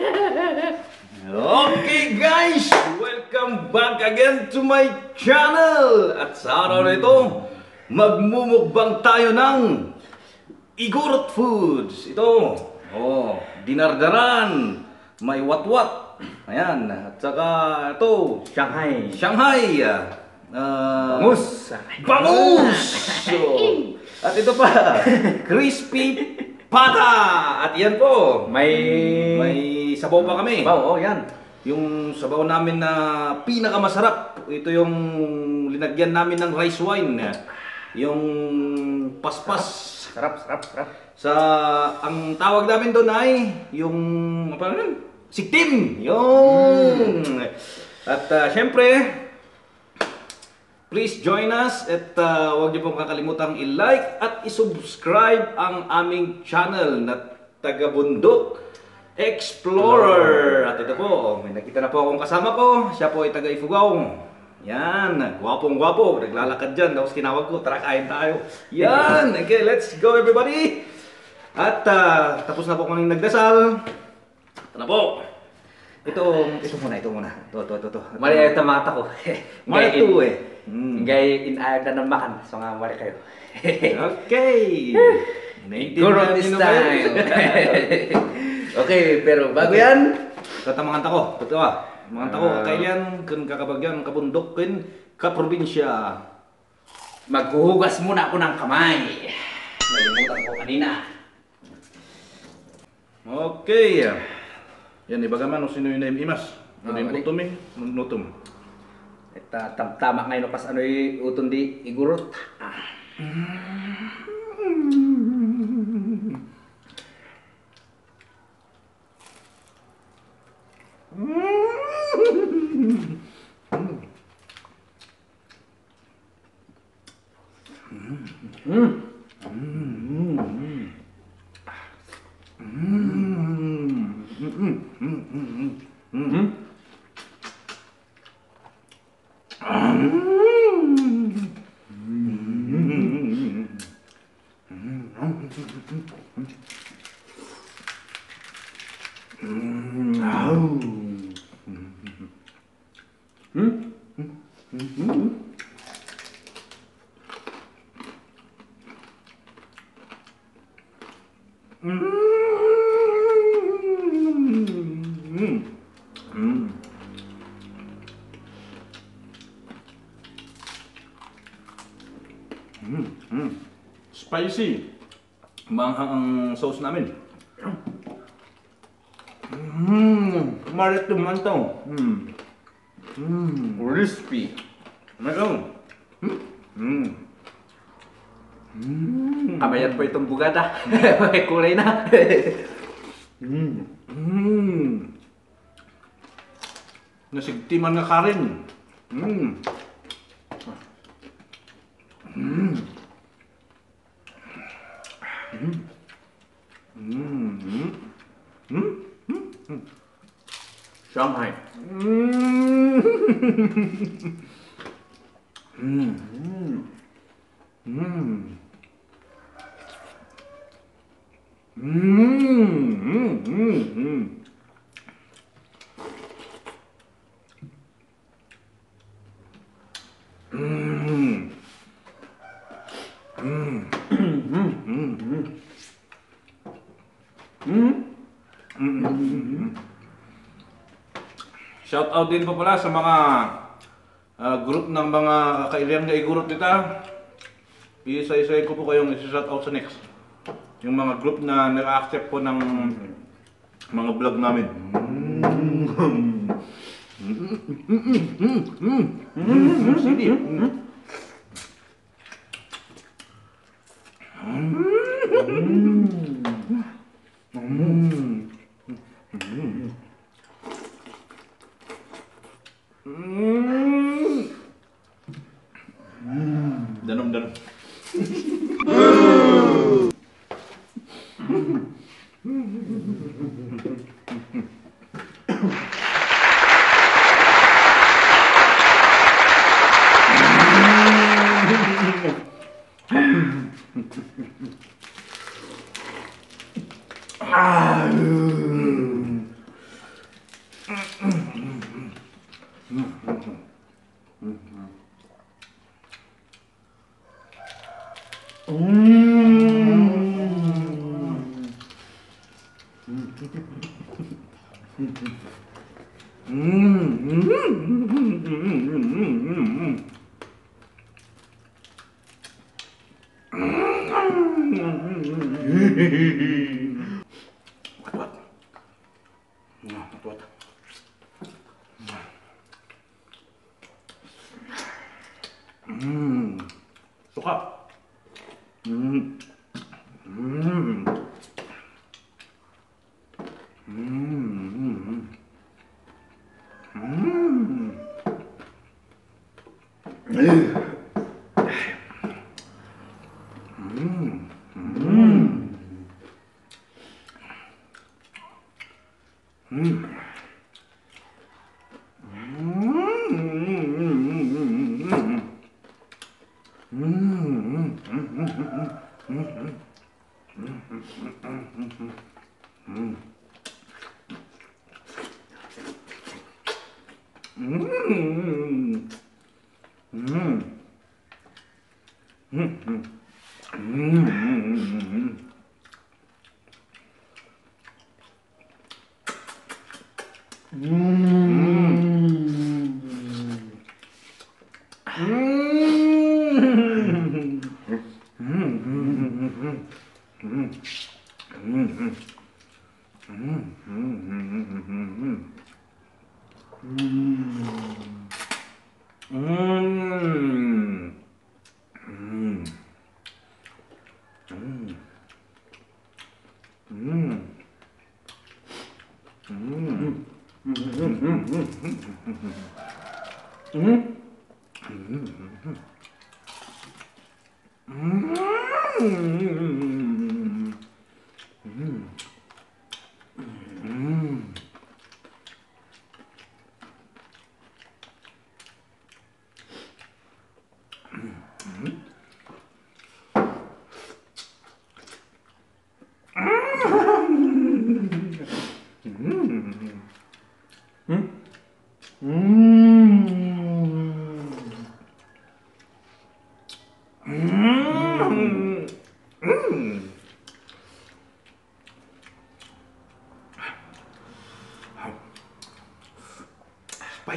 Okay guys, welcome back again to my channel. At sa araw na ito, magmumukbang tayo ng Igorot Foods. Ito, dinardaran, may watwat. Ayan, at saka ito, Shanghai. Bangus! Bangus! At ito pa, crispy pata. At yan po, may sabaw pa kami. Sabaw, yan. Yung sabaw namin na pinakamasarap. Ito yung linagyan namin ng rice wine. Yung paspas. Sarap. Ang tawag namin doon ay yung apa yun? Siktim. Yung. At syempre, please join us at huwag niyo pong kakalimutang i-like at i-subscribe ang aming channel na Taga-Bundok Explorer. At ito po, may nakita na po akong kasama ko. Siya po ay taga Ifugao. Yan, gwapong-gwapo. Naglalakad dyan. Tapos tinawag ko, tara kain tayo. Yan, okay, let's go everybody. At tapos na po kung nagdasal. Ito na po. Ito muna. Ito. Mali ay tamata ko. Mali ito eh. Ngay inayag na ng makan. So nga mali kayo. Okay. Igorot this time. Okay, pero bago yan, Katamangan tako. Totoo. Mga tako kailan kun kakabagyan kabundok kun kaprobinsya. maghuhugas muna ako ng kamay. Nalimutan ko kanina. Okay. Yan ibagaman sino yung name imas. Ano yung balik. utom nutum. Ito, tama ngayon pas ano yung uton di igurot. Spicy. Manghang ang sauce namin. Marit naman to. Crispy. Meron. Kamayan po itong bugada. May kulay na. Nasigtiman na ka rin. Shanghai. Shout out din po pala sa mga group ng mga kaibigan na igurot nita. Isa-isay ko po kayong isi-shout out sa next. Yung mga group na nag-accept po ng mga vlog namin. Sige. Danom. Suka.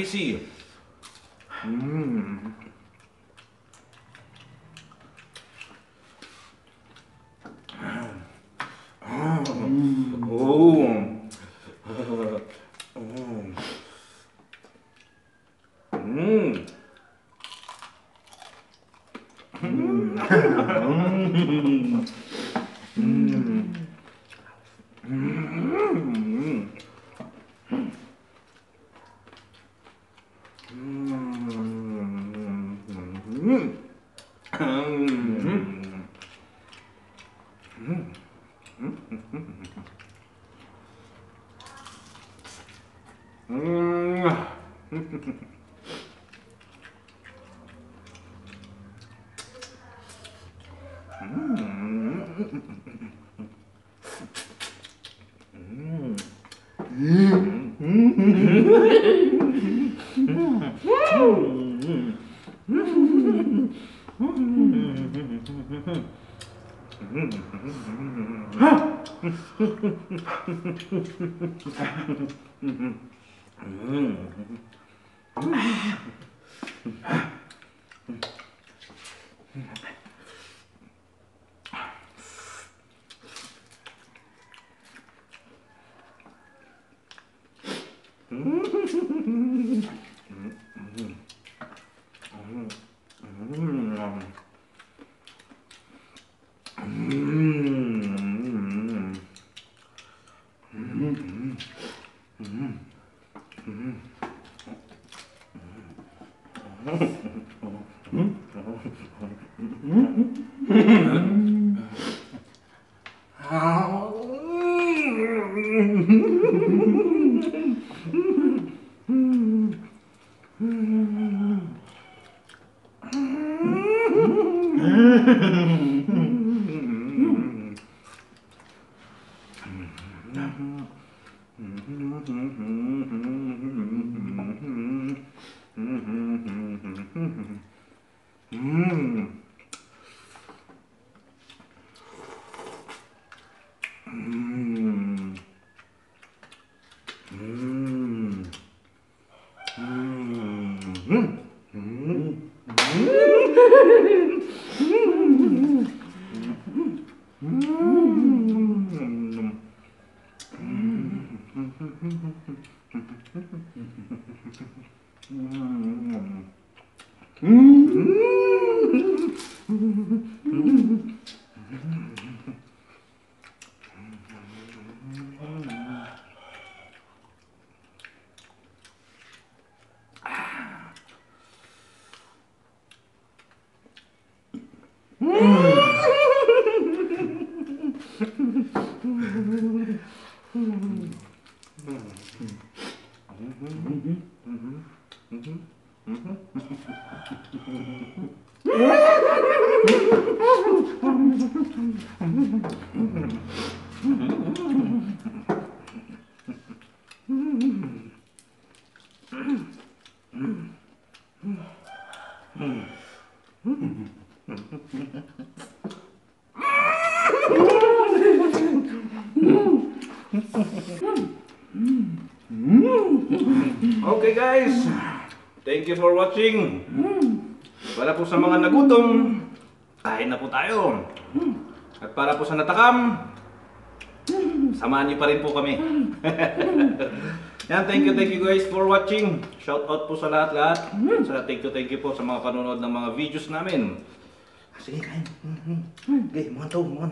Spicy. Okay guys, thank you for watching. Para po sa mga nagutom, kain na po tayo. At para po sa natakam, samahan niyo pa rin po kami. Yan, thank you guys for watching. Shout out po sa lahat-lahat. Thank you po sa mga panonood ng mga videos namin. Sige, kain. Okay, muhan to, muhan.